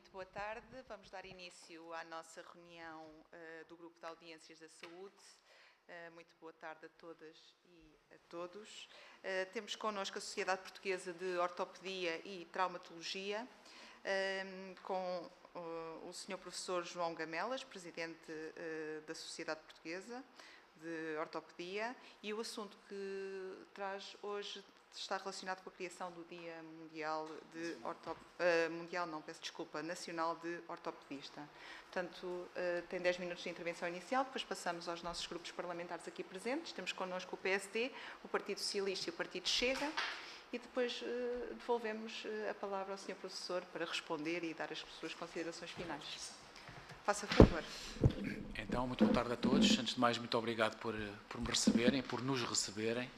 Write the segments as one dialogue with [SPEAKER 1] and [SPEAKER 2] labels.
[SPEAKER 1] Muito boa tarde. Vamos dar início à nossa reunião do Grupo de Audiências da Saúde. Muito boa tarde a todas e a todos. Temos connosco a Sociedade Portuguesa de Ortopedia e Traumatologia, com o Sr. Professor João Gamelas, Presidente da Sociedade Portuguesa de Ortopedia, e o assunto que traz hoje está relacionado com a criação do Dia Nacional de Ortopedista. Portanto, tem 10 minutos de intervenção inicial, depois passamos aos nossos grupos parlamentares aqui presentes. Temos connosco o PSD, o Partido Socialista e o Partido Chega, e depois devolvemos a palavra ao Sr. Professor para responder e dar as suas considerações finais. Faça favor.
[SPEAKER 2] Então, muito boa tarde a todos. Antes de mais, muito obrigado por me receberem, por nos receberem.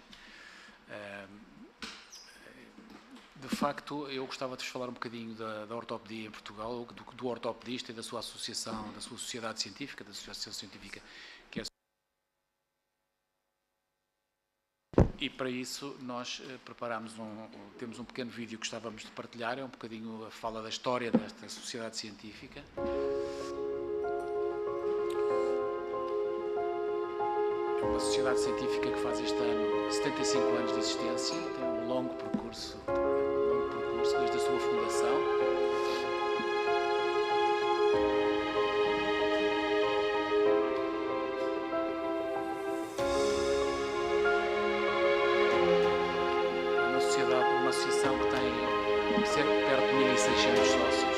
[SPEAKER 2] De facto, eu gostava de vos falar um bocadinho da ortopedia em Portugal, do ortopedista e da sua associação, da sua sociedade científica, da associação científica que é. E para isso nós temos um pequeno vídeo que gostávamos de partilhar, é um bocadinho a fala da história desta sociedade científica. É uma sociedade científica que faz este ano 75 anos de existência, tem um longo percurso desde a sua fundação. É uma associação que tem perto de 1.600 sócios,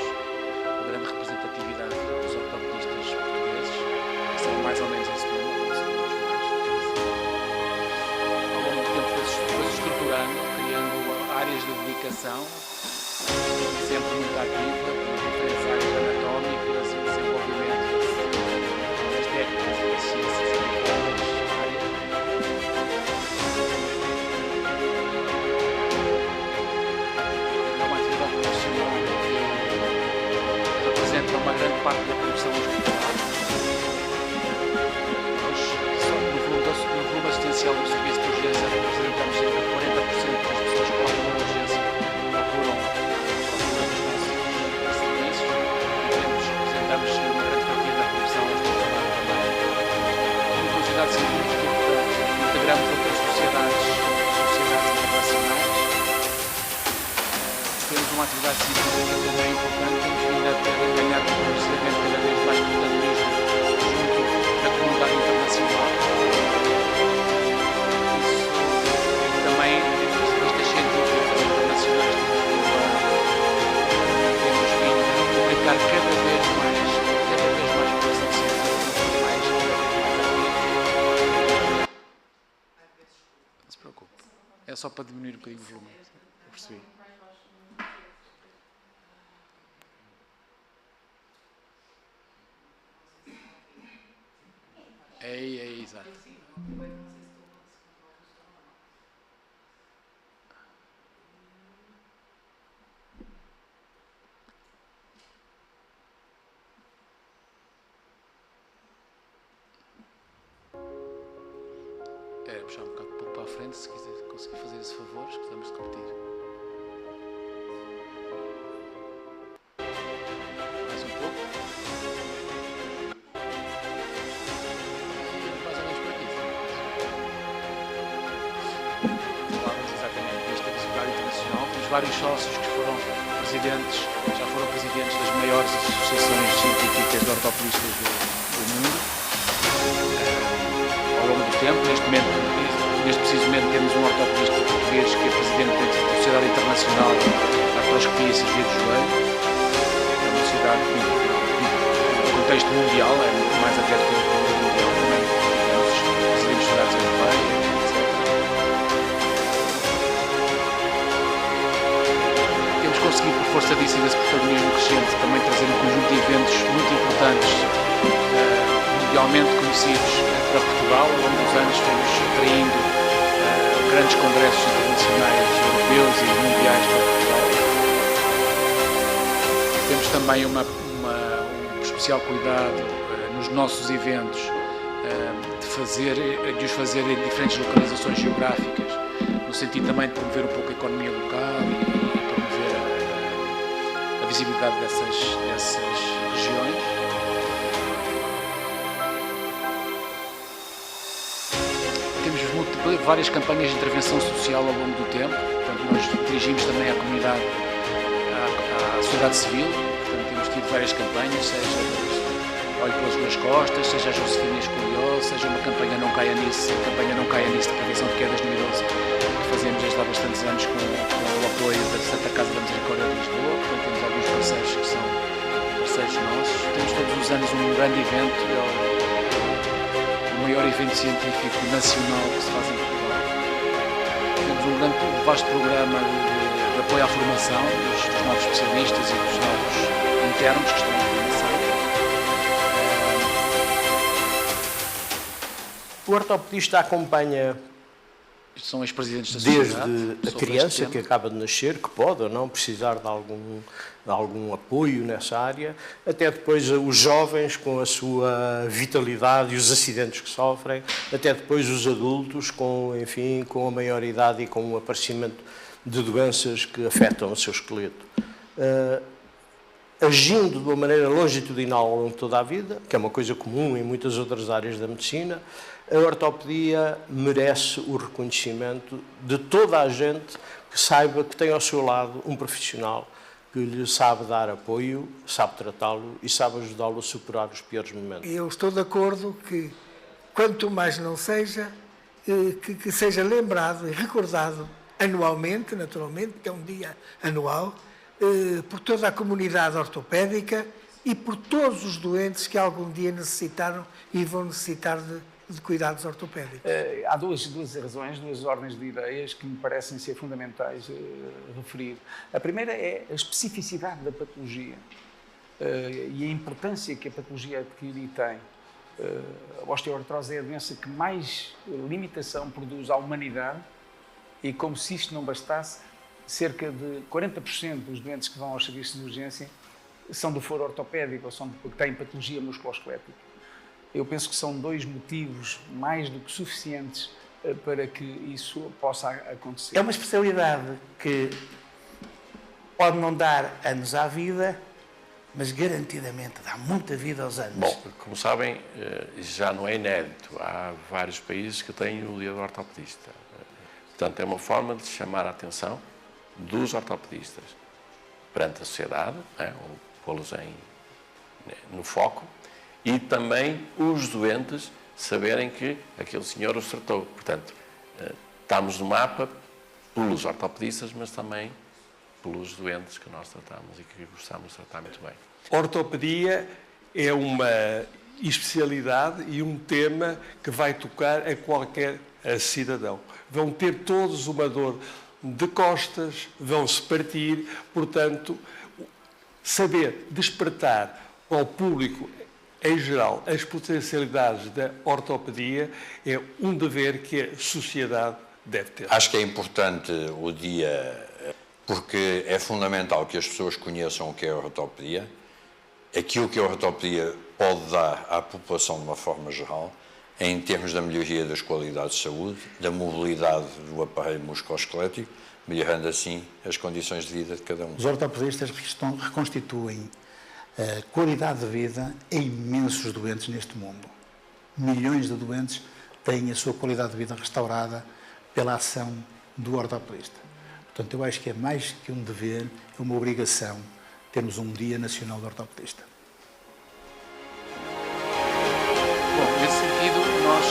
[SPEAKER 2] uma grande representatividade dos ortopedistas portugueses, que são mais ou menos esse número, não são muitos mais. Ao longo do tempo foi-se estruturando, criando áreas de dedicação, sempre muito ativa, com diferentes áreas anatómicas, o desenvolvimento das técnicas e das ciências aplicadas na área. É uma atividade profissional que representa uma grande parte da produção hospitalar. Nós, no volume assistencial do serviço de urgência, representamos cerca de 40% das pessoas que procuram a urgência procuram representamos uma grande fatia da produção hospitalar também. Como sociedade científica, integramos outras sociedades internacionais. Temos uma atividade científica também importante, temos vindo a ganhar progressivamente cada vez mais protagonismo junto da comunidade internacional. Isso também, as revistas científicas internacionais temos vindo a publicar cada vez mais produção científica, mais ativa. Não se preocupe. É só para diminuir um bocadinho o volume. Eu percebi. É exato. Puxar um bocado pouco para a frente, se quiser conseguir fazer esse favor, escusamos de repetir. Mais um pouco. Mais ou menos por aqui. Falávamos exatamente disto, da Sociedade Internacional. Temos vários sócios que já foram presidentes das maiores associações científicas de ortopedistas do mundo. Ao longo do tempo, neste preciso momento temos um ortopedista português que é presidente da Sociedade Internacional de Artroscopia e Cirurgia do Joelho. É uma sociedade que, no contexto mundial, é muito mais até do que o contexto mundial, também temos presidentes de sociedades europeias, etc. Temos conseguido, por força disso e desse protagonismo crescente, também trazer um conjunto de eventos muito importantes, mundialmente conhecidos para Portugal. Ao longo dos anos fomos atraindo grandes congressos internacionais, europeus e mundiais para Portugal. Temos também um especial cuidado nos nossos eventos de os fazer em diferentes localizações geográficas, no sentido também de promover um pouco a economia local e promover a visibilidade dessas regiões. Temos várias campanhas de intervenção social ao longo do tempo. Portanto, nós dirigimos também à comunidade, à sociedade civil. Portanto, temos tido várias campanhas, seja Olhe pelas Duas Costas, seja a Josefina Escolhou, seja uma campanha Não Caia Nisso, a campanha Não Caia Nisso de prevenção de quedas no idoso, que fazemos desde há bastantes anos com o apoio da Santa Casa da Misericórdia de Lisboa. Portanto, temos alguns parceiros que são parceiros nossos. Temos todos os anos um grande evento, o maior evento científico nacional que se faz em Portugal. Temos um grande, vasto programa de apoio à formação dos novos especialistas e dos novos internos que estão em formação.
[SPEAKER 3] O ortopedista acompanha
[SPEAKER 2] São os presidentes da sociedade,
[SPEAKER 3] desde a criança que acaba de nascer, que pode ou não precisar de algum apoio nessa área, até depois os jovens com a sua vitalidade e os acidentes que sofrem, até depois os adultos com a maior idade e com o aparecimento de doenças que afetam o seu esqueleto. Agindo de uma maneira longitudinal ao longo de toda a vida, que é uma coisa comum em muitas outras áreas da medicina, a ortopedia merece o reconhecimento de toda a gente que saiba que tem ao seu lado um profissional que lhe sabe dar apoio, sabe tratá-lo e sabe ajudá-lo a superar os piores momentos.
[SPEAKER 4] Eu estou de acordo que, quanto mais não seja, que seja lembrado e recordado anualmente, naturalmente, que é um dia anual, por toda a comunidade ortopédica e por todos os doentes que algum dia necessitaram e vão necessitar de cuidados ortopédicos.
[SPEAKER 5] Há duas razões, duas ordens de ideias que me parecem ser fundamentais referir. A primeira é a especificidade da patologia e a importância que a patologia adquire e tem. A osteoartrose é a doença que mais limitação produz à humanidade e, como se isto não bastasse, cerca de 40% dos doentes que vão aos serviços de urgência são do foro ortopédico ou têm patologia musculoesquelética. Eu penso que são dois motivos mais do que suficientes para que isso possa acontecer.
[SPEAKER 6] É uma especialidade que pode não dar anos à vida, mas garantidamente dá muita vida aos anos.
[SPEAKER 7] Bom, como sabem, já não é inédito. Há vários países que têm o dia do ortopedista. Portanto, é uma forma de chamar a atenção dos ortopedistas perante a sociedade, ou pô-los no foco, e também os doentes saberem que aquele senhor os tratou. Portanto, estamos no mapa pelos ortopedistas, mas também pelos doentes que nós tratamos e que gostamos de tratar muito bem.
[SPEAKER 8] Ortopedia é uma especialidade e um tema que vai tocar a qualquer cidadão. Vão ter todos uma dor de costas, vão-se partir, portanto, saber despertar ao público em geral as potencialidades da ortopedia é um dever que a sociedade deve ter.
[SPEAKER 9] Acho que é importante o dia, porque é fundamental que as pessoas conheçam o que é a ortopedia, aquilo que a ortopedia pode dar à população de uma forma geral, em termos da melhoria das qualidades de saúde, da mobilidade do aparelho musculoesquelético, melhorando assim as condições de vida de cada um.
[SPEAKER 6] Os ortopedistas reconstituem a qualidade de vida a imensos doentes neste mundo. Milhões de doentes têm a sua qualidade de vida restaurada pela ação do ortopedista. Portanto, eu acho que é mais que um dever, é uma obrigação termos um Dia Nacional do Ortopedista.
[SPEAKER 2] Bom, nesse sentido, nós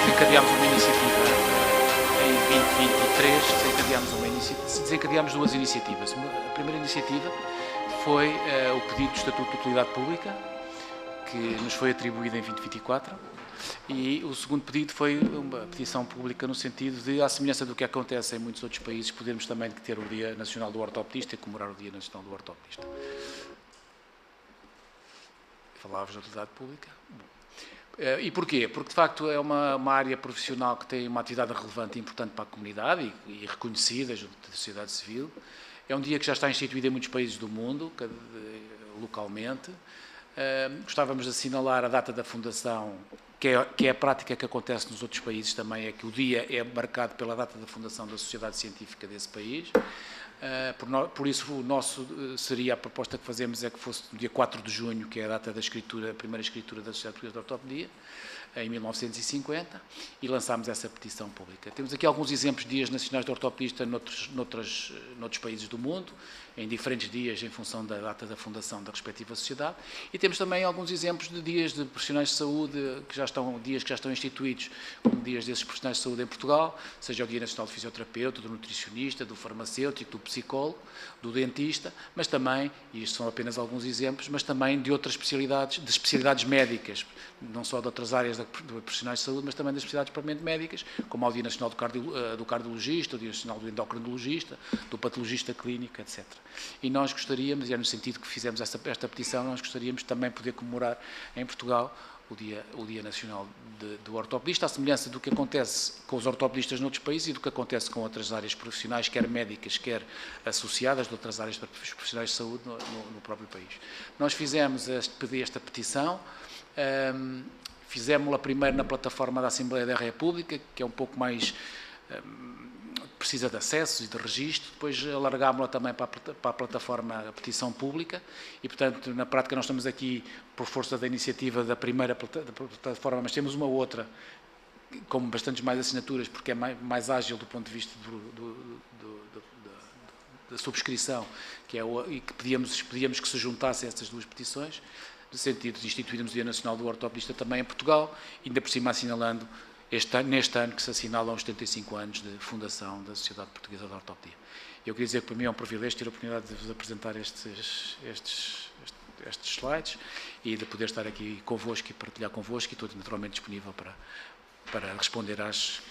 [SPEAKER 2] desencadeámos uma iniciativa em 2023, desencadeámos duas iniciativas. A primeira iniciativa foi o pedido do Estatuto de Utilidade Pública, que nos foi atribuído em 2024, e o segundo pedido foi uma petição pública no sentido de, à semelhança do que acontece em muitos outros países, podermos também ter o Dia Nacional do Ortopedista e comemorar o Dia Nacional do Ortopedista. Falava-vos da utilidade pública. E porquê? Porque, de facto, é uma área profissional que tem uma atividade relevante e importante para a comunidade e reconhecida junto da sociedade civil. É um dia que já está instituído em muitos países do mundo, localmente. Gostávamos de assinalar a data da fundação, que é a prática que acontece nos outros países também, é que o dia é marcado pela data da fundação da sociedade científica desse país. Por isso, o nosso seria a proposta que fazemos é que fosse no dia 4 de junho, que é a data da escritura, a primeira escritura da Sociedade Portuguesa de Ortopedia, em 1950, e lançámos essa petição pública. Temos aqui alguns exemplos de dias nacionais de ortopedista noutros países do mundo, em diferentes dias em função da data da fundação da respectiva sociedade, e temos também alguns exemplos de dias de profissionais de saúde dias que já estão instituídos como dias desses profissionais de saúde em Portugal, seja o Dia Nacional do Fisioterapeuta, do Nutricionista, do Farmacêutico, do Psicólogo, do Dentista, mas também, e isto são apenas alguns exemplos, mas também de outras especialidades, de especialidades médicas, não só de outras áreas de profissionais de saúde, mas também das especialidades propriamente médicas, como o Dia Nacional do Cardiologista, o Dia Nacional do Endocrinologista, do Patologista Clínico, etc. E nós gostaríamos, e é no sentido que fizemos esta petição, nós gostaríamos também poder comemorar em Portugal o Dia Nacional do Ortopedista, à semelhança do que acontece com os ortopedistas noutros países e do que acontece com outras áreas profissionais, quer médicas, quer associadas de outras áreas profissionais de saúde no próprio país. Nós fizemos esta petição, fizemos-la primeiro na plataforma da Assembleia da República, que é um pouco mais precisa de acessos e de registro, depois alargámos-la também para a plataforma da petição pública e, portanto, na prática nós estamos aqui por força da iniciativa da primeira plataforma, mas temos uma outra com bastantes mais assinaturas, porque é mais ágil do ponto de vista da subscrição, e que pedíamos que se juntassem estas duas petições, no sentido de instituirmos o Dia Nacional do Ortopedista também em Portugal, ainda por cima assinalando neste ano que se assinalam os 75 anos de fundação da Sociedade Portuguesa de Ortopedia. Eu queria dizer que para mim é um privilégio ter a oportunidade de vos apresentar estes slides e de poder estar aqui convosco e partilhar convosco, e estou naturalmente disponível para responder às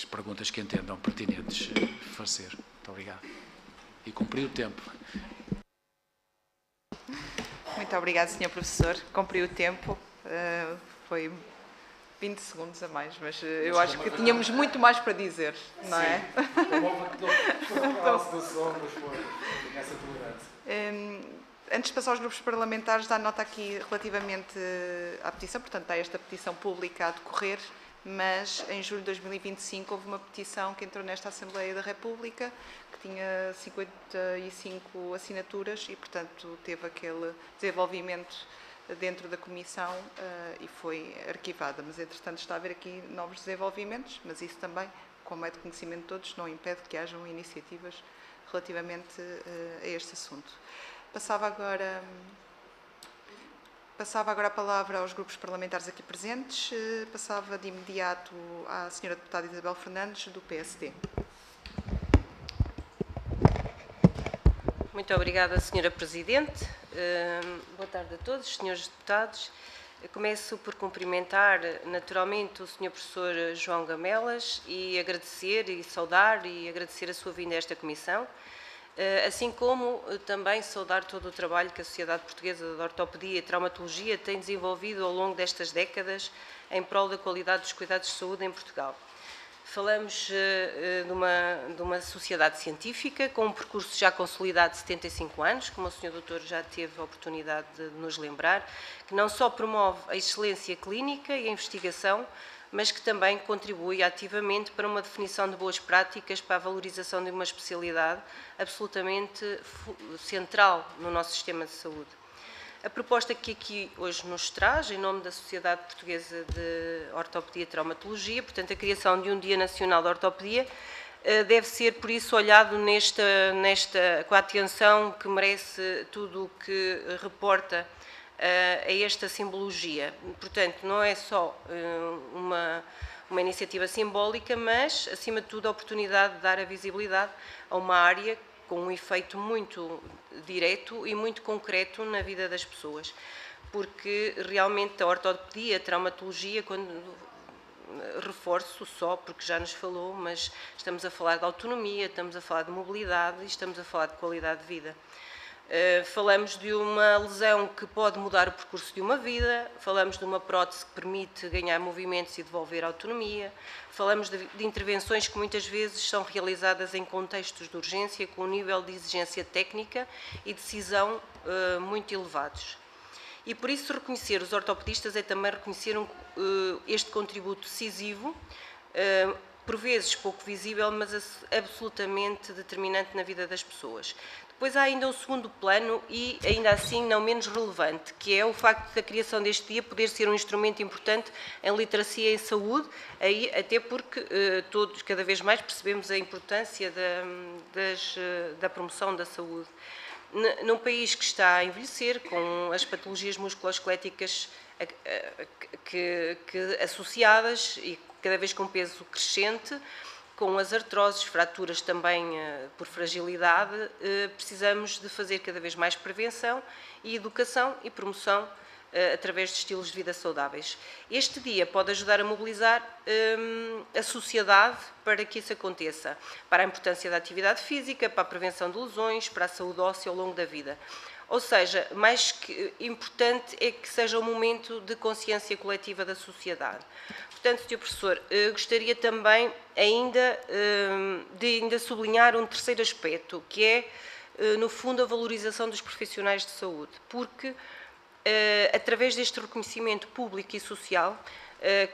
[SPEAKER 2] perguntas que entendam pertinentes fazer. Muito obrigado. E cumprir o tempo.
[SPEAKER 1] Muito obrigado, Sr. Professor. Cumpri o tempo. Foi 20 segundos a mais, mas eu acho que tínhamos muito mais para dizer, não é? Antes de passar aos grupos parlamentares, dá nota aqui relativamente à petição, portanto, há esta petição pública a decorrer, mas em julho de 2025 houve uma petição que entrou nesta Assembleia da República, que tinha 55 assinaturas e, portanto, teve aquele desenvolvimento dentro da Comissão e foi arquivada, mas entretanto está a haver aqui novos desenvolvimentos, mas isso também, como é de conhecimento de todos, não impede que hajam iniciativas relativamente a este assunto. Passava agora a palavra aos grupos parlamentares aqui presentes, passava de imediato à Sra. Deputada Isabel Fernandes, do PSD.
[SPEAKER 10] Muito obrigada, Sra. Presidente. Boa tarde a todos, senhores deputados. Eu começo por cumprimentar naturalmente o Sr. Professor João Gamelas e agradecer e saudar e agradecer a sua vinda a esta comissão, assim como também saudar todo o trabalho que a Sociedade Portuguesa de Ortopedia e Traumatologia tem desenvolvido ao longo destas décadas em prol da qualidade dos cuidados de saúde em Portugal. Falamos de uma sociedade científica com um percurso já consolidado de 75 anos, como o Sr. Doutor já teve a oportunidade de nos lembrar, que não só promove a excelência clínica e a investigação, mas que também contribui ativamente para uma definição de boas práticas para a valorização de uma especialidade absolutamente central no nosso sistema de saúde. A proposta que aqui hoje nos traz, em nome da Sociedade Portuguesa de Ortopedia e Traumatologia, portanto, a criação de um Dia Nacional de Ortopedia, deve ser, por isso, olhado com a atenção que merece tudo o que reporta a esta simbologia. Portanto, não é só uma iniciativa simbólica, mas, acima de tudo, a oportunidade de dar a visibilidade a uma área com um efeito muito direto e muito concreto na vida das pessoas, porque realmente a ortopedia, a traumatologia, quando reforço só, porque já nos falou, mas estamos a falar de autonomia, estamos a falar de mobilidade e estamos a falar de qualidade de vida. Falamos de uma lesão que pode mudar o percurso de uma vida, falamos de uma prótese que permite ganhar movimentos e devolver autonomia, falamos de intervenções que muitas vezes são realizadas em contextos de urgência com um nível de exigência técnica e decisão muito elevados. E por isso reconhecer os ortopedistas é também reconhecer este contributo decisivo por vezes pouco visível, mas absolutamente determinante na vida das pessoas. Depois há ainda um segundo plano e, ainda assim, não menos relevante, que é o facto da criação deste dia poder ser um instrumento importante em literacia e em saúde, até porque todos, cada vez mais, percebemos a importância da promoção da saúde. Num país que está a envelhecer, com as patologias musculoesqueléticas associadas e cada vez com peso crescente, com as artroses, fraturas também por fragilidade, precisamos de fazer cada vez mais prevenção e educação e promoção através de estilos de vida saudáveis. Este dia pode ajudar a mobilizar a sociedade para que isso aconteça, para a importância da atividade física, para a prevenção de lesões, para a saúde óssea ao longo da vida. Ou seja, mais que importante é que seja um momento de consciência coletiva da sociedade. Portanto, Sr. Professor, gostaria também de sublinhar um terceiro aspecto, que é, no fundo, a valorização dos profissionais de saúde, porque, através deste reconhecimento público e social,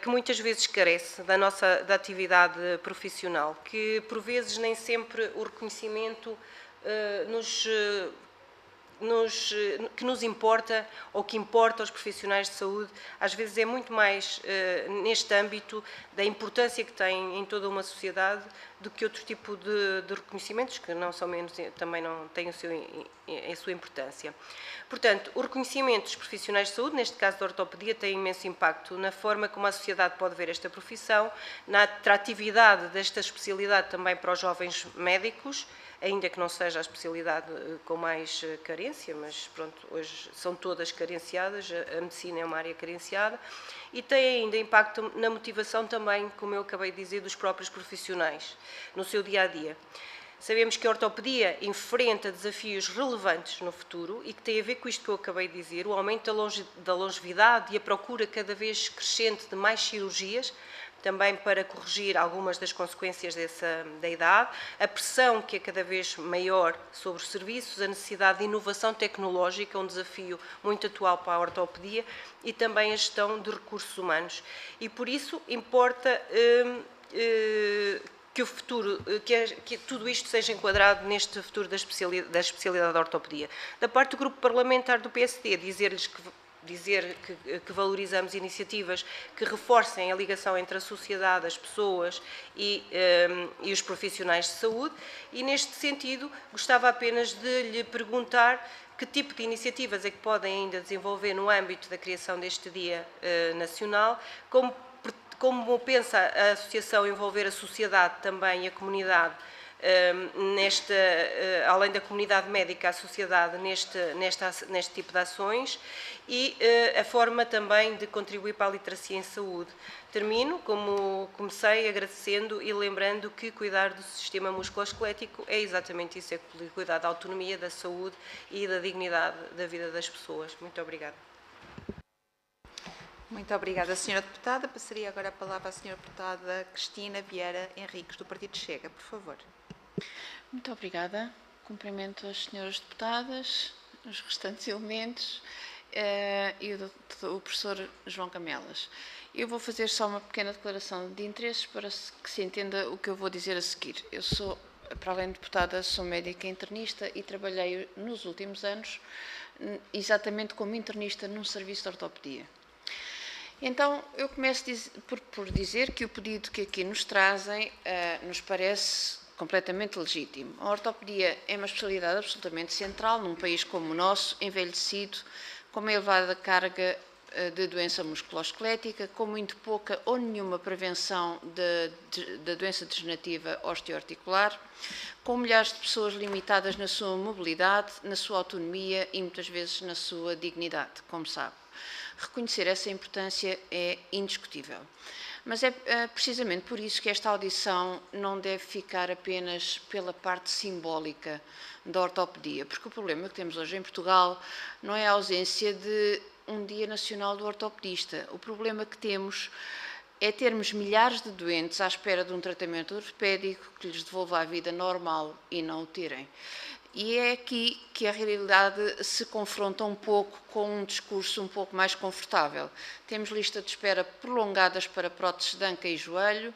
[SPEAKER 10] que muitas vezes carece da atividade profissional, que por vezes nem sempre o reconhecimento que nos importa ou que importa aos profissionais de saúde, às vezes é muito mais neste âmbito da importância que têm em toda uma sociedade do que outro tipo de reconhecimentos que não são menos, também não têm a sua importância. Portanto, o reconhecimento dos profissionais de saúde, neste caso da ortopedia, tem imenso impacto na forma como a sociedade pode ver esta profissão, na atratividade desta especialidade também para os jovens médicos, ainda que não seja a especialidade com mais carência, mas pronto, hoje são todas carenciadas, a medicina é uma área carenciada, e tem ainda impacto na motivação também, como eu acabei de dizer, dos próprios profissionais, no seu dia-a-dia. Sabemos que a ortopedia enfrenta desafios relevantes no futuro e que tem a ver com isto que eu acabei de dizer, o aumento da longevidade e a procura cada vez crescente de mais cirurgias, também para corrigir algumas das consequências da idade, a pressão que é cada vez maior sobre os serviços, a necessidade de inovação tecnológica, um desafio muito atual para a ortopedia, e também a gestão de recursos humanos. E por isso importa que o futuro, que tudo isto seja enquadrado neste futuro da especialidade da ortopedia. Da parte do grupo parlamentar do PSD, dizer que valorizamos iniciativas que reforcem a ligação entre a sociedade, as pessoas e os profissionais de saúde, e neste sentido gostava apenas de lhe perguntar que tipo de iniciativas é que podem ainda desenvolver no âmbito da criação deste Dia Nacional, como pensa a Associação envolver a sociedade também e a comunidade, além da comunidade médica, a sociedade neste tipo de ações, e a forma também de contribuir para a literacia em saúde. Termino, como comecei, agradecendo e lembrando que cuidar do sistema musculoesquelético é exatamente isso, é cuidar da autonomia, da saúde e da dignidade da vida das pessoas. Muito obrigada.
[SPEAKER 1] Muito obrigada, Sra. Deputada. Passaria agora a palavra à Sra. Deputada Cristina Vieira Henriques, do Partido Chega, por favor.
[SPEAKER 11] Muito obrigada. Cumprimento as senhoras deputadas, os restantes elementos e o professor João Camelas. Eu vou fazer só uma pequena declaração de interesses para que se entenda o que eu vou dizer a seguir. Eu sou, para além de deputada, sou médica internista e trabalhei nos últimos anos exatamente como internista num serviço de ortopedia. Então, eu começo por dizer que o pedido que aqui nos trazem nos parece completamente legítimo. A ortopedia é uma especialidade absolutamente central num país como o nosso, envelhecido, com uma elevada carga de doença musculoesquelética, com muito pouca ou nenhuma prevenção da doença degenerativa osteoarticular, com milhares de pessoas limitadas na sua mobilidade, na sua autonomia e muitas vezes na sua dignidade, como sabe. Reconhecer essa importância é indiscutível. Mas é precisamente por isso que esta audição não deve ficar apenas pela parte simbólica da ortopedia, porque o problema que temos hoje em Portugal não é a ausência de um Dia Nacional do Ortopedista. O problema que temos é termos milhares de doentes à espera de um tratamento ortopédico que lhes devolva a vida normal e não o terem. E é aqui que a realidade se confronta um pouco com um discurso um pouco mais confortável. Temos lista de espera prolongadas para próteses de anca e joelho,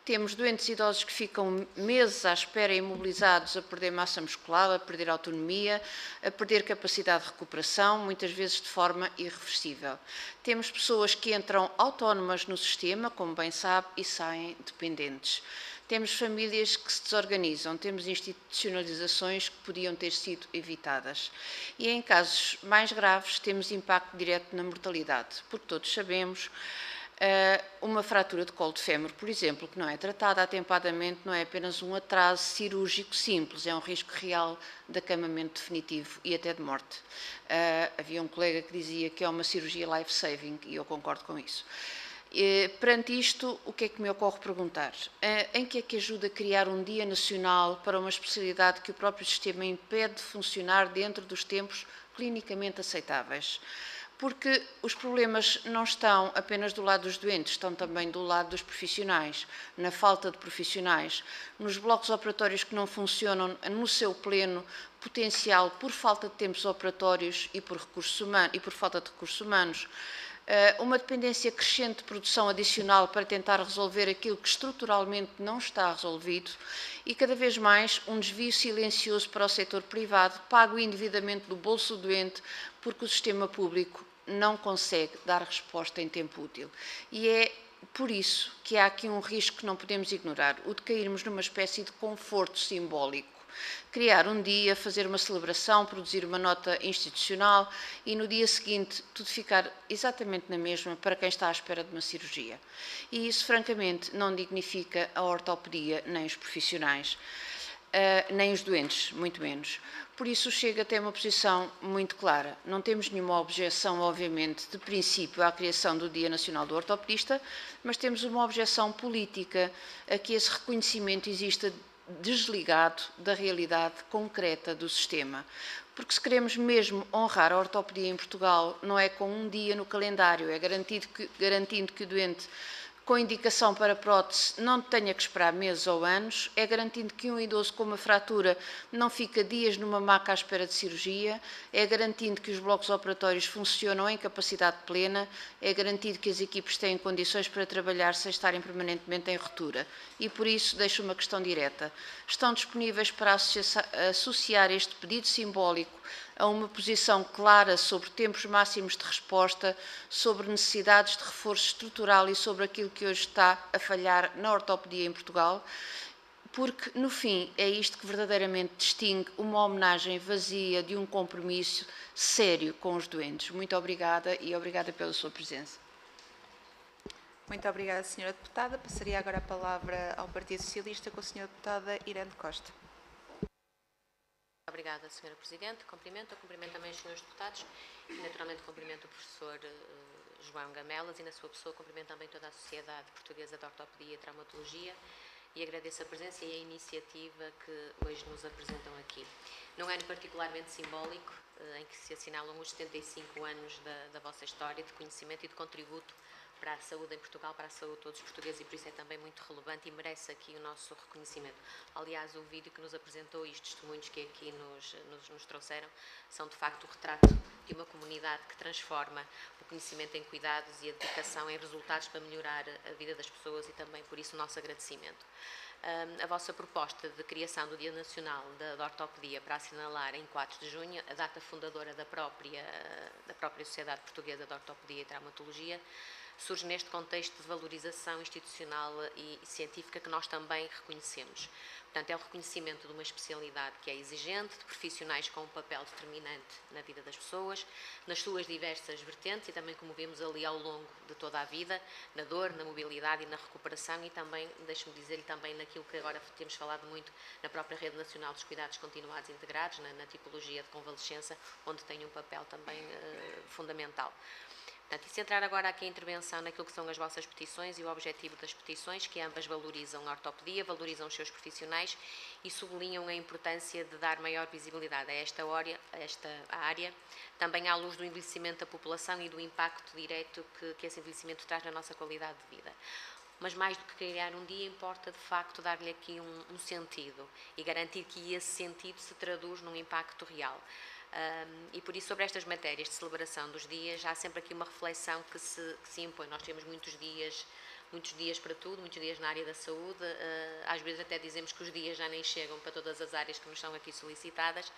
[SPEAKER 11] Temos doentes idosos que ficam meses à espera, imobilizados, a perder massa muscular, a perder autonomia, a perder capacidade de recuperação, muitas vezes de forma irreversível. Temos pessoas que entram autónomas no sistema, como bem sabe, e saem dependentes. Temos famílias que se desorganizam, temos institucionalizações que podiam ter sido evitadas. E em casos mais graves temos impacto direto na mortalidade, porque todos sabemos uma fratura de colo de fémur, por exemplo, que não é tratada atempadamente, não é apenas um atraso cirúrgico simples, é um risco real de acamamento definitivo e até de morte. Havia um colega que dizia que é uma cirurgia life-saving e eu concordo com isso. Perante isto, o que é que me ocorre perguntar? Em que é que ajuda a criar um dia nacional para uma especialidade que o próprio sistema impede de funcionar dentro dos tempos clinicamente aceitáveis? Porque os problemas não estão apenas do lado dos doentes, estão também do lado dos profissionais, na falta de profissionais, nos blocos operatórios que não funcionam no seu pleno potencial por falta de tempos operatórios e por falta de recursos humanos, uma dependência crescente de produção adicional para tentar resolver aquilo que estruturalmente não está resolvido e cada vez mais um desvio silencioso para o setor privado, pago indevidamente do bolso do doente, porque o sistema público não consegue dar resposta em tempo útil. E é por isso que há aqui um risco que não podemos ignorar, o de cairmos numa espécie de conforto simbólico. Criar um dia, fazer uma celebração, produzir uma nota institucional e no dia seguinte tudo ficar exatamente na mesma para quem está à espera de uma cirurgia. E isso, francamente, não dignifica a ortopedia nem os profissionais, nem os doentes, muito menos. Por isso, Chega tem uma posição muito clara. Não temos nenhuma objeção, obviamente, de princípio à criação do Dia Nacional do Ortopedista, mas temos uma objeção política a que esse reconhecimento exista desligado da realidade concreta do sistema. Porque se queremos mesmo honrar a ortopedia em Portugal, não é com um dia no calendário, é garantindo que o doente com indicação para prótese não tenha que esperar meses ou anos, é garantindo que um idoso com uma fratura não fica dias numa maca à espera de cirurgia, é garantindo que os blocos operatórios funcionam em capacidade plena, é garantido que as equipes têm condições para trabalhar sem estarem permanentemente em ruptura. E por isso deixo uma questão direta. Estão disponíveis para associar este pedido simbólico a uma posição clara sobre tempos máximos de resposta, sobre necessidades de reforço estrutural e sobre aquilo que hoje está a falhar na ortopedia em Portugal, porque, no fim, é isto que verdadeiramente distingue uma homenagem vazia de um compromisso sério com os doentes. Muito obrigada e obrigada pela sua presença.
[SPEAKER 1] Muito obrigada, Sra. Deputada. Passaria agora a palavra ao Partido Socialista com a Sra. Deputada Irene Costa.
[SPEAKER 12] Obrigada, Sra. Presidente. Cumprimento também os Srs. Deputados e, naturalmente, cumprimento o professor João Gamelas e, na sua pessoa, cumprimento também toda a Sociedade Portuguesa de Ortopedia e Traumatologia e agradeço a presença e a iniciativa que hoje nos apresentam aqui. Num ano particularmente simbólico, em que se assinalam os 75 anos da vossa história de conhecimento e de contributo para a saúde em Portugal, para a saúde de todos os portugueses, e por isso é também muito relevante e merece aqui o nosso reconhecimento. Aliás, o vídeo que nos apresentou e os testemunhos que aqui nos trouxeram são, de facto, o retrato de uma comunidade que transforma o conhecimento em cuidados e a dedicação em resultados para melhorar a vida das pessoas e também, por isso, o nosso agradecimento. A vossa proposta de criação do Dia Nacional da Ortopedia para assinalar em 4 de junho, a data fundadora da própria Sociedade Portuguesa de Ortopedia e Traumatologia, surge neste contexto de valorização institucional e científica que nós também reconhecemos. Portanto, é o reconhecimento de uma especialidade que é exigente, de profissionais com um papel determinante na vida das pessoas, nas suas diversas vertentes e também, como vimos ali ao longo de toda a vida, na dor, na mobilidade e na recuperação e também, deixe-me dizer, também naquilo que agora temos falado muito, na própria Rede Nacional dos Cuidados Continuados Integrados, na tipologia de convalescença, onde tem um papel também fundamental. Portanto, e centrar agora aqui a intervenção naquilo que são as vossas petições e o objetivo das petições, que ambas valorizam a ortopedia, valorizam os seus profissionais e sublinham a importância de dar maior visibilidade a esta área, também à luz do envelhecimento da população e do impacto direto que esse envelhecimento traz na nossa qualidade de vida. Mas mais do que criar um dia, importa de facto dar-lhe aqui um sentido e garantir que esse sentido se traduz num impacto real. E por isso, sobre estas matérias de celebração dos dias, há sempre aqui uma reflexão que se impõe. Nós temos muitos dias muitos dias para tudo, muitos dias na área da saúde, às vezes até dizemos que os dias já nem chegam para todas as áreas que nos são aqui solicitadas,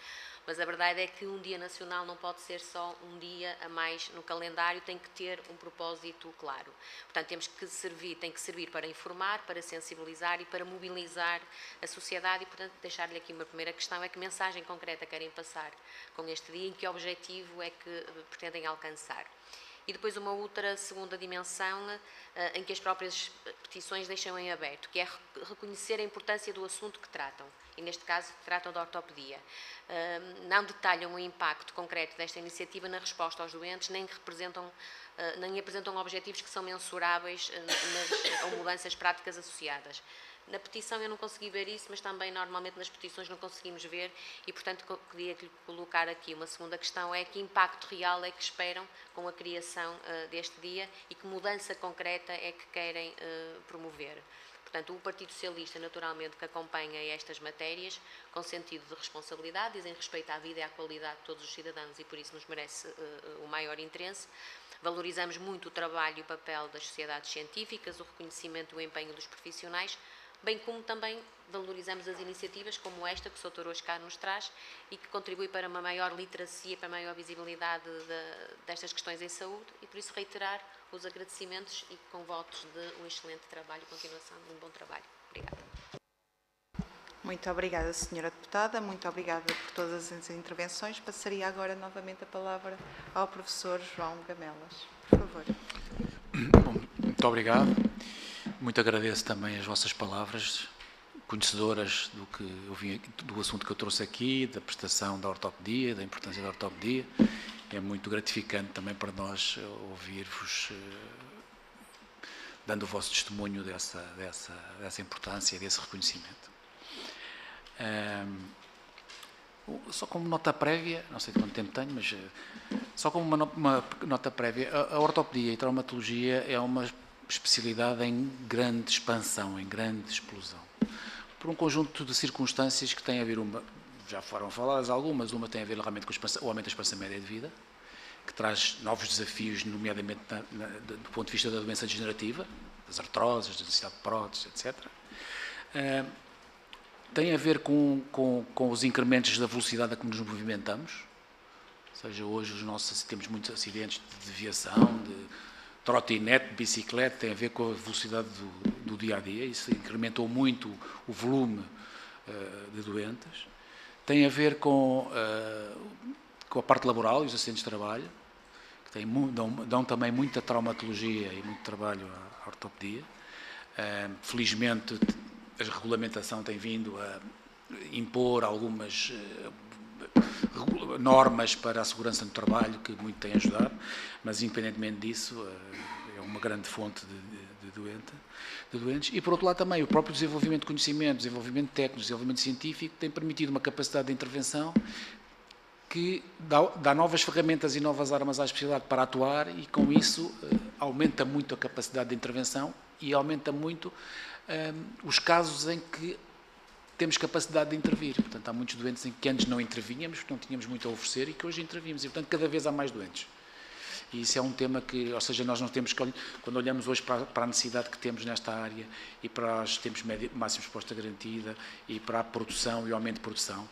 [SPEAKER 12] mas a verdade é que um dia nacional não pode ser só um dia a mais no calendário, tem que ter um propósito claro. Portanto, tem que servir para informar, para sensibilizar e para mobilizar a sociedade e, portanto, deixar-lhe aqui uma primeira questão, é que mensagem concreta querem passar com este dia, em que objetivo é que pretendem alcançar. E depois uma outra segunda dimensão em que as próprias petições deixam em aberto, que é reconhecer a importância do assunto que tratam, e neste caso tratam da ortopedia. Não detalham o impacto concreto desta iniciativa na resposta aos doentes, nem apresentam objetivos que são mensuráveis ou mudanças práticas associadas. Na petição eu não consegui ver isso, mas também normalmente nas petições não conseguimos ver e, portanto, queria colocar aqui uma segunda questão, é que impacto real é que esperam com a criação deste dia e que mudança concreta é que querem promover. Portanto, o Partido Socialista, naturalmente, que acompanha estas matérias com sentido de responsabilidade, dizem respeito à vida e à qualidade de todos os cidadãos e por isso nos merece o maior interesse. Valorizamos muito o trabalho e o papel das sociedades científicas, o reconhecimento e o empenho dos profissionais, bem como também valorizamos as iniciativas como esta que o Sr. Doutor hoje cá nos traz e que contribui para uma maior literacia, para uma maior visibilidade destas questões em saúde e por isso reiterar os agradecimentos e com votos de um excelente trabalho e continuação de um bom trabalho. Obrigada.
[SPEAKER 1] Muito obrigada, Sra. Deputada, muito obrigada por todas as intervenções. Passaria agora novamente a palavra ao professor João Gamelas. Por favor.
[SPEAKER 2] Bom, muito obrigado. Muito agradeço também as vossas palavras, conhecedoras do assunto que eu trouxe aqui, da prestação da ortopedia, da importância da ortopedia. É muito gratificante também para nós ouvir-vos dando o vosso testemunho dessa importância e desse reconhecimento. Só como nota prévia, não sei quanto tempo tenho, mas só como uma nota prévia, a ortopedia e traumatologia é uma especialidade em grande expansão, em grande explosão, por um conjunto de circunstâncias que têm a ver, já foram faladas algumas, uma tem a ver realmente com o aumento da esperança média de vida, que traz novos desafios, nomeadamente do ponto de vista da doença degenerativa, das artroses, da necessidade de próteses, etc. Tem a ver com os incrementos da velocidade a que nos movimentamos, ou seja, hoje temos muitos acidentes de desviação, de trotinete, de bicicleta, tem a ver com a velocidade do dia-a-dia, isso incrementou muito o volume de doentes. Tem a ver com a parte laboral e os acidentes de trabalho, que dão também muita traumatologia e muito trabalho à ortopedia. Felizmente, a regulamentação tem vindo a impor algumas normas para a segurança no trabalho que muito têm ajudado, mas independentemente disso é uma grande fonte de doentes. E por outro lado também o próprio desenvolvimento de conhecimento, desenvolvimento técnico, desenvolvimento científico tem permitido uma capacidade de intervenção que dá novas ferramentas e novas armas à especialidade para atuar e com isso aumenta muito a capacidade de intervenção e aumenta muito os casos em que temos capacidade de intervir. Portanto, há muitos doentes em que antes não intervínhamos, porque não tínhamos muito a oferecer e que hoje intervimos. E, portanto, cada vez há mais doentes. E isso é um tema que, ou seja, nós não temos que, quando olhamos hoje para a necessidade que temos nesta área e para os tempos máximos de resposta garantida e para a produção e o aumento de produção,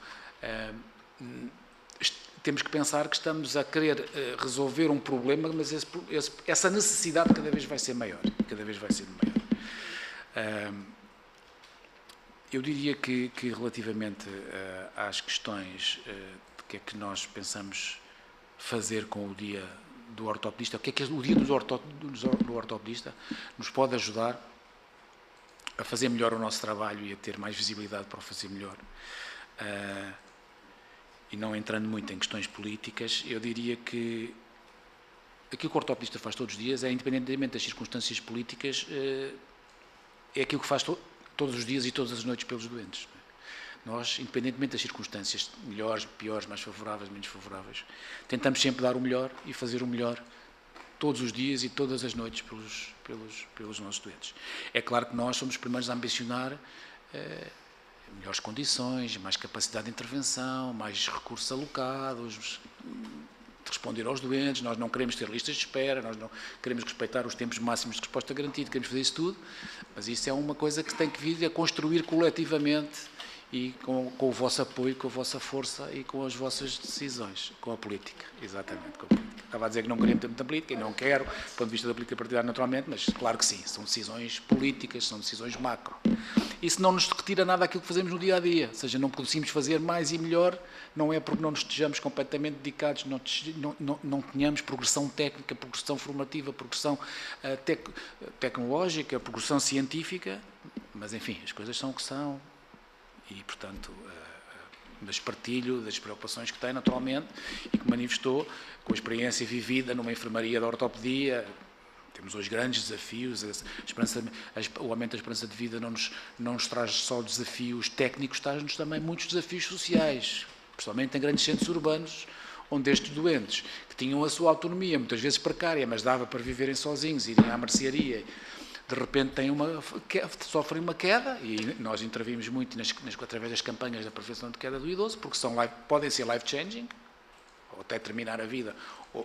[SPEAKER 2] temos que pensar que estamos a querer resolver um problema, mas essa necessidade cada vez vai ser maior. Cada vez vai ser maior. Eu diria que relativamente às questões de que é que nós pensamos fazer com o dia do ortopedista, o que é o dia do ortopedista nos pode ajudar a fazer melhor o nosso trabalho e a ter mais visibilidade para o fazer melhor. E não entrando muito em questões políticas, eu diria que aquilo que o ortopedista faz todos os dias, independentemente das circunstâncias políticas, é aquilo que faz todos os dias e todas as noites pelos doentes. Nós, independentemente das circunstâncias, melhores, piores, mais favoráveis, menos favoráveis, tentamos sempre dar o melhor e fazer o melhor todos os dias e todas as noites pelos nossos doentes. É claro que nós somos os primeiros a ambicionar melhores condições, mais capacidade de intervenção, mais recursos alocados, responder aos doentes, nós não queremos ter listas de espera, nós não queremos respeitar os tempos máximos de resposta garantida, queremos fazer isso tudo, mas isso é uma coisa que tem que vir a construir coletivamente e com o vosso apoio, com a vossa força e com as vossas decisões, com a política, exatamente, com a política. Estava a dizer que não queremos ter muita política, e não quero, do ponto de vista da política partidária naturalmente, mas claro que sim, são decisões políticas, são decisões macro. Isso não nos retira nada daquilo que fazemos no dia-a-dia, ou seja, não conseguimos fazer mais e melhor, não é porque não nos estejamos completamente dedicados, não tenhamos progressão técnica, progressão formativa, progressão tecnológica, progressão científica, mas enfim, as coisas são o que são. E, portanto, mas partilho das preocupações que tem, naturalmente, e que manifestou com a experiência vivida numa enfermaria da ortopedia. Temos hoje grandes desafios, o aumento da esperança de vida não nos traz só desafios técnicos, traz-nos também muitos desafios sociais, principalmente em grandes centros urbanos, onde estes doentes, que tinham a sua autonomia, muitas vezes precária, mas dava para viverem sozinhos, irem à mercearia, de repente sofrem uma queda, e nós intervimos muito através das campanhas da prevenção de queda do idoso, porque podem ser life-changing, ou até terminar a vida,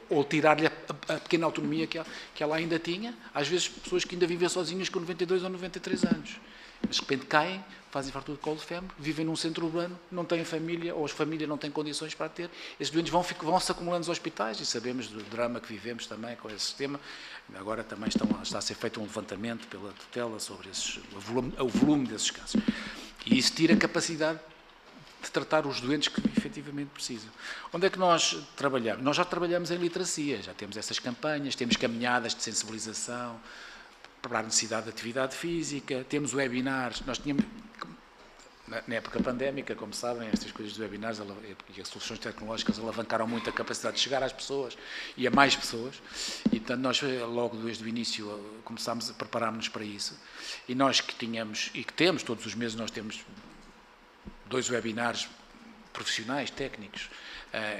[SPEAKER 2] ou tirar-lhe a pequena autonomia que ela ainda tinha. Às vezes, pessoas que ainda vivem sozinhas com 92 ou 93 anos. Mas, de repente, caem, fazem fartura de colo de febre, vivem num centro urbano, não têm família, ou as famílias não têm condições para ter. Esses doentes vão-se acumulando nos hospitais, e sabemos do drama que vivemos também com esse sistema. Agora também está a ser feito um levantamento pela tutela sobre o volume desses casos. E isso tira a capacidade de tratar os doentes que efetivamente precisam. Onde é que nós trabalhamos? Nós já trabalhamos em literacia, já temos essas campanhas, temos caminhadas de sensibilização para a necessidade de atividade física, temos webinars, nós tínhamos, na época pandémica, como sabem, estas coisas de webinars e as soluções tecnológicas alavancaram muito a capacidade de chegar às pessoas e a mais pessoas, e portanto nós logo desde o início preparámos-nos para isso, e nós que tínhamos, e que temos, todos os meses nós temos 2 webinars profissionais, técnicos,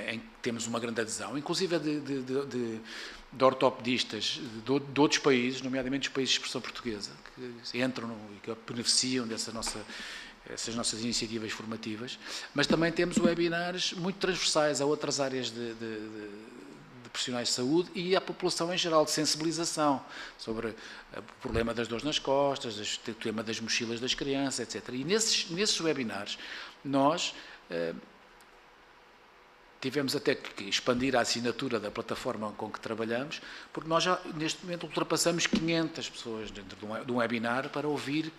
[SPEAKER 2] em que temos uma grande adesão, inclusive de ortopedistas de outros países, nomeadamente os países de expressão portuguesa, que entram e que beneficiam essas nossas iniciativas formativas, mas também temos webinars muito transversais a outras áreas de profissionais de saúde e à população em geral, de sensibilização sobre o problema das dores nas costas, o tema das mochilas das crianças, etc. E nesses webinars nós tivemos até que expandir a assinatura da plataforma com que trabalhamos, porque nós já, neste momento, ultrapassamos 500 pessoas dentro de um webinar para ouvir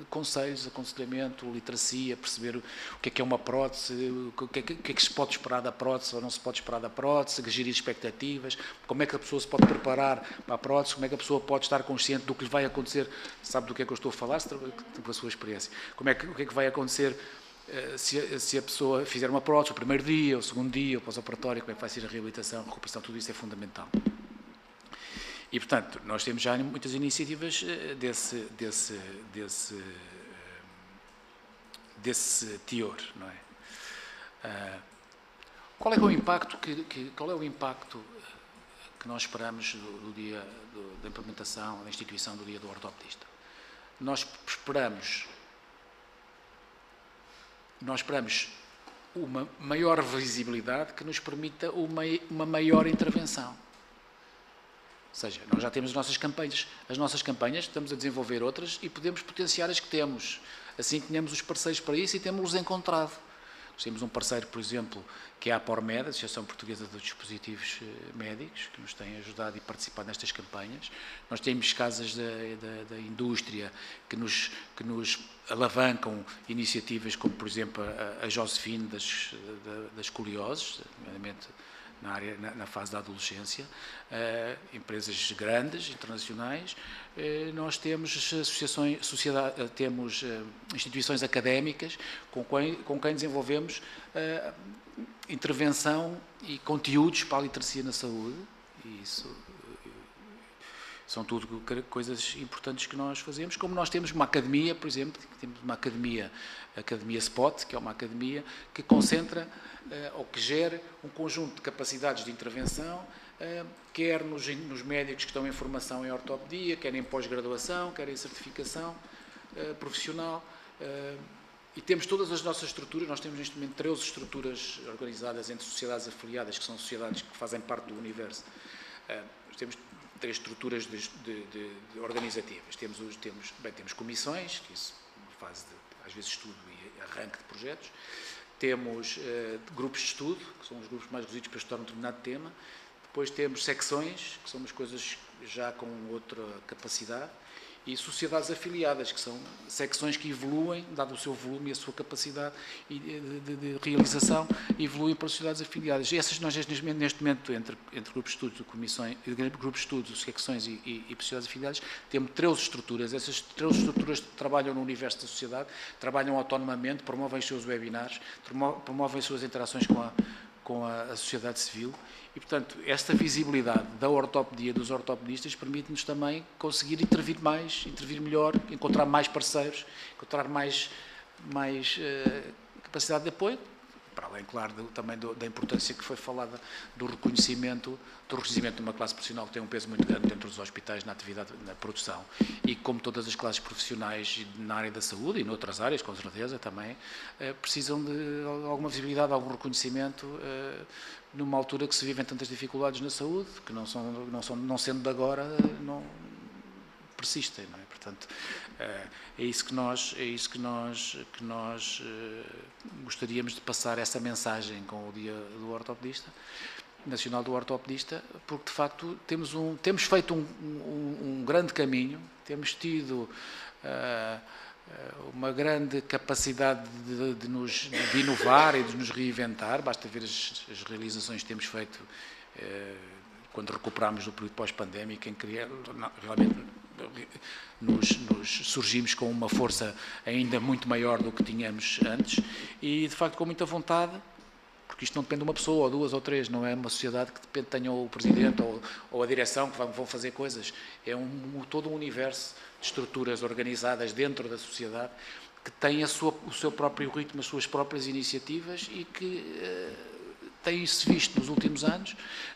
[SPEAKER 2] conselhos, aconselhamento, literacia, perceber o que é uma prótese, o que é que se pode esperar da prótese ou não se pode esperar da prótese, gerir expectativas, como é que a pessoa se pode preparar para a prótese, como é que a pessoa pode estar consciente do que lhe vai acontecer, sabe do que é que eu estou a falar, com a sua experiência, o que é que vai acontecer se a pessoa fizer uma prótese o primeiro dia, o segundo dia, o pós-operatório, como é que vai ser a reabilitação, a recuperação, tudo isso é fundamental. E, portanto, nós temos já muitas iniciativas desse teor, não é? Qual é o impacto que nós esperamos do dia da implementação, da instituição do dia do ortopedista? Nós esperamos uma maior visibilidade que nos permita uma maior intervenção. Ou seja, nós já temos as nossas campanhas, estamos a desenvolver outras e podemos potenciar as que temos. Assim tínhamos os parceiros para isso e temos-los encontrado. Nós temos um parceiro, por exemplo, que é a Apormed, a Associação Portuguesa dos Dispositivos Médicos, que nos tem ajudado e participado nestas campanhas. Nós temos casas da indústria que nos alavancam iniciativas como, por exemplo, a Josefine das escolioses, nomeadamente na fase da adolescência, empresas grandes, internacionais. Nós temos temos instituições académicas com quem desenvolvemos intervenção e conteúdos para a literacia na saúde, e isso são tudo coisas importantes que nós fazemos, como nós temos uma academia, por exemplo, temos uma academia, a Academia Spot, que é uma academia que concentra ou que gera um conjunto de capacidades de intervenção, quer nos médicos que estão em formação em ortopedia, quer em pós-graduação, quer em certificação profissional, E temos todas as nossas estruturas, nós temos neste momento 13 estruturas organizadas entre sociedades afiliadas, que são sociedades que fazem parte do universo. Temos 3 estruturas organizativas. Temos comissões, que isso é uma fase de, às vezes, estudo e arranque de projetos. Temos grupos de estudo, que são os grupos mais reduzidos para estudar um determinado tema. Depois temos secções, que são umas coisas já com outra capacidade. E sociedades afiliadas, que são secções que evoluem, dado o seu volume e a sua capacidade de realização, evoluem para sociedades afiliadas. E essas nós, neste momento, entre grupos de estudos, comissões, grupos de estudos, secções e sociedades afiliadas, temos 13 estruturas. Essas 13 estruturas trabalham no universo da sociedade, trabalham autonomamente, promovem os seus webinars, promovem as suas interações com a sociedade civil e, portanto, esta visibilidade da ortopedia, dos ortopedistas, permite-nos também conseguir intervir mais, intervir melhor, encontrar mais parceiros, encontrar mais capacidade de apoio, para além, claro, também da importância que foi falada do reconhecimento de uma classe profissional que tem um peso muito grande dentro dos hospitais na atividade, na produção. E como todas as classes profissionais na área da saúde e noutras áreas, com certeza, também precisam de alguma visibilidade, algum reconhecimento numa altura que se vivem tantas dificuldades na saúde, que não sendo de agora, não persistem, não é? Portanto, é isso que nós gostaríamos de passar essa mensagem com o Dia do Ortopedista, Nacional do Ortopedista, porque de facto temos feito um grande caminho, temos tido uma grande capacidade de inovar e de nos reinventar, basta ver as realizações que temos feito quando recuperámos do período pós-pandémico, em que realmente nos surgimos com uma força ainda muito maior do que tínhamos antes e, de facto, com muita vontade, porque isto não depende de uma pessoa, ou duas, ou três, não é uma sociedade que depende, tenha o presidente ou a direção que vão fazer coisas. É todo um universo de estruturas organizadas dentro da sociedade que tem o seu próprio ritmo, as suas próprias iniciativas e que tem-se visto nos últimos anos,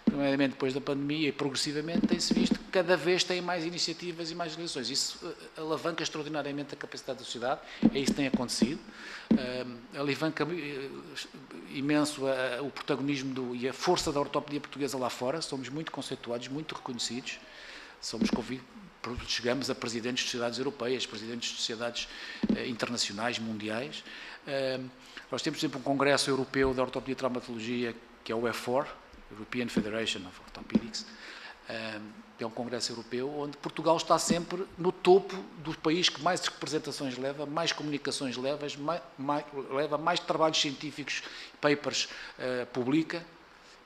[SPEAKER 2] nomeadamente depois da pandemia e progressivamente, tem-se visto que cada vez tem mais iniciativas e mais realizações. Isso alavanca extraordinariamente a capacidade da sociedade, é isso que tem acontecido, alavanca imenso o protagonismo e a força da ortopedia portuguesa lá fora, somos muito conceituados, muito reconhecidos, chegamos a presidentes de sociedades europeias, presidentes de sociedades internacionais, mundiais. Nós temos sempre um congresso europeu da ortopedia e traumatologia, que é o EFOR, European Federation of Orthopedics, que é um congresso europeu, onde Portugal está sempre no topo do país que mais representações leva, mais comunicações leva, mais trabalhos científicos, papers publica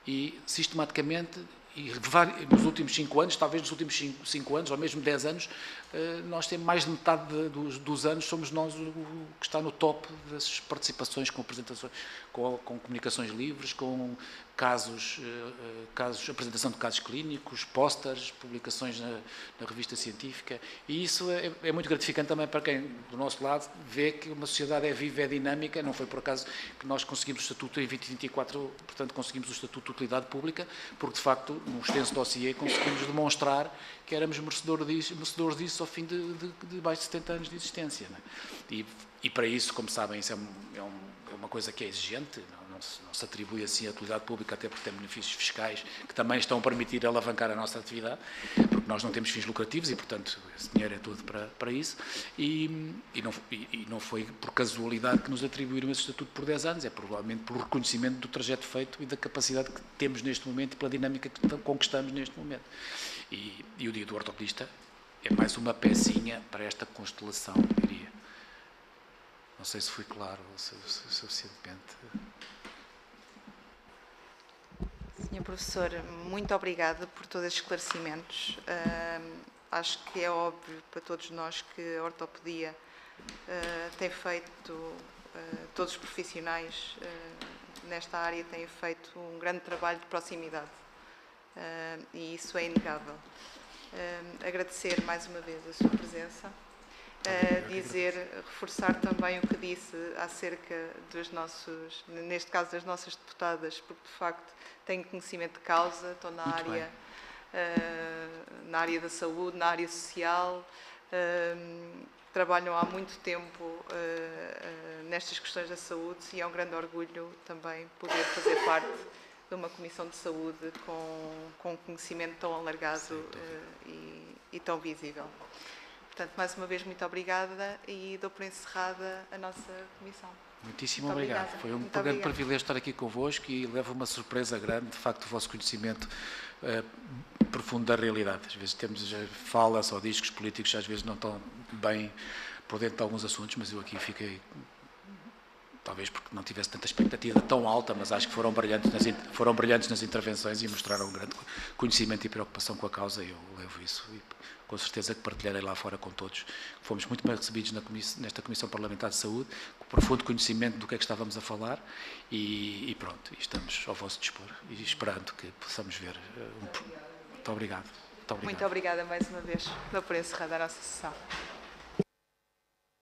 [SPEAKER 2] e sistematicamente, e nos últimos 5 anos, talvez nos últimos 5 anos, ou mesmo 10 anos, nós temos mais de metade dos anos, somos nós o que está no top das participações com apresentações, com comunicações livres, com apresentação de casos clínicos, pósteres, publicações na revista científica, e isso é muito gratificante também para quem, do nosso lado, vê que uma sociedade é viva, é dinâmica. Não foi por acaso que nós conseguimos o estatuto em 2024, portanto conseguimos o estatuto de utilidade pública, porque de facto, num extenso dossiê, conseguimos demonstrar que éramos merecedores disso ao fim de mais de 70 anos de existência, não é? E para isso, como sabem, isso é uma coisa que é exigente, não se atribui assim a utilidade pública, até porque tem benefícios fiscais que também estão a permitir alavancar a nossa atividade, porque nós não temos fins lucrativos e, portanto, esse dinheiro é tudo para isso, e não foi por casualidade que nos atribuíram esse estatuto por 10 anos, é provavelmente pelo reconhecimento do trajeto feito e da capacidade que temos neste momento e pela dinâmica que conquistamos neste momento. E o Dia do Ortopedista é mais uma pecinha para esta constelação, eu diria. Não sei se fui claro ou se suficientemente.
[SPEAKER 1] Senhor Professor, muito obrigada por todos estes esclarecimentos. Acho que é óbvio para todos nós que a ortopedia tem feito, todos os profissionais nesta área têm feito um grande trabalho de proximidade e isso é inegável. Agradecer mais uma vez a sua presença. Reforçar também o que disse acerca dos nossos, neste caso das nossas deputadas, porque de facto têm conhecimento de causa, estão na área da saúde, na área social, trabalham há muito tempo nestas questões da saúde e é um grande orgulho também poder fazer parte de uma Comissão de Saúde com um conhecimento tão alargado e tão visível. Portanto, mais uma vez, muito obrigada e dou por encerrada a nossa comissão.
[SPEAKER 2] Muitíssimo obrigado. Foi um grande privilégio estar aqui convosco e leva uma surpresa grande, de facto, o vosso conhecimento profundo da realidade. Às vezes temos falas ou discos políticos, às vezes não estão bem por dentro de alguns assuntos, mas eu aqui fiquei, talvez porque não tivesse tanta expectativa tão alta, mas acho que foram brilhantes nas intervenções e mostraram um grande conhecimento e preocupação com a causa, e eu levo isso e com certeza que partilharei lá fora com todos. Fomos muito bem recebidos nesta Comissão Parlamentar de Saúde, com profundo conhecimento do que é que estávamos a falar e pronto, estamos ao vosso dispor e esperando que possamos ver. Muito obrigado.
[SPEAKER 1] Muito obrigada mais uma vez. Dou por encerrada a nossa sessão.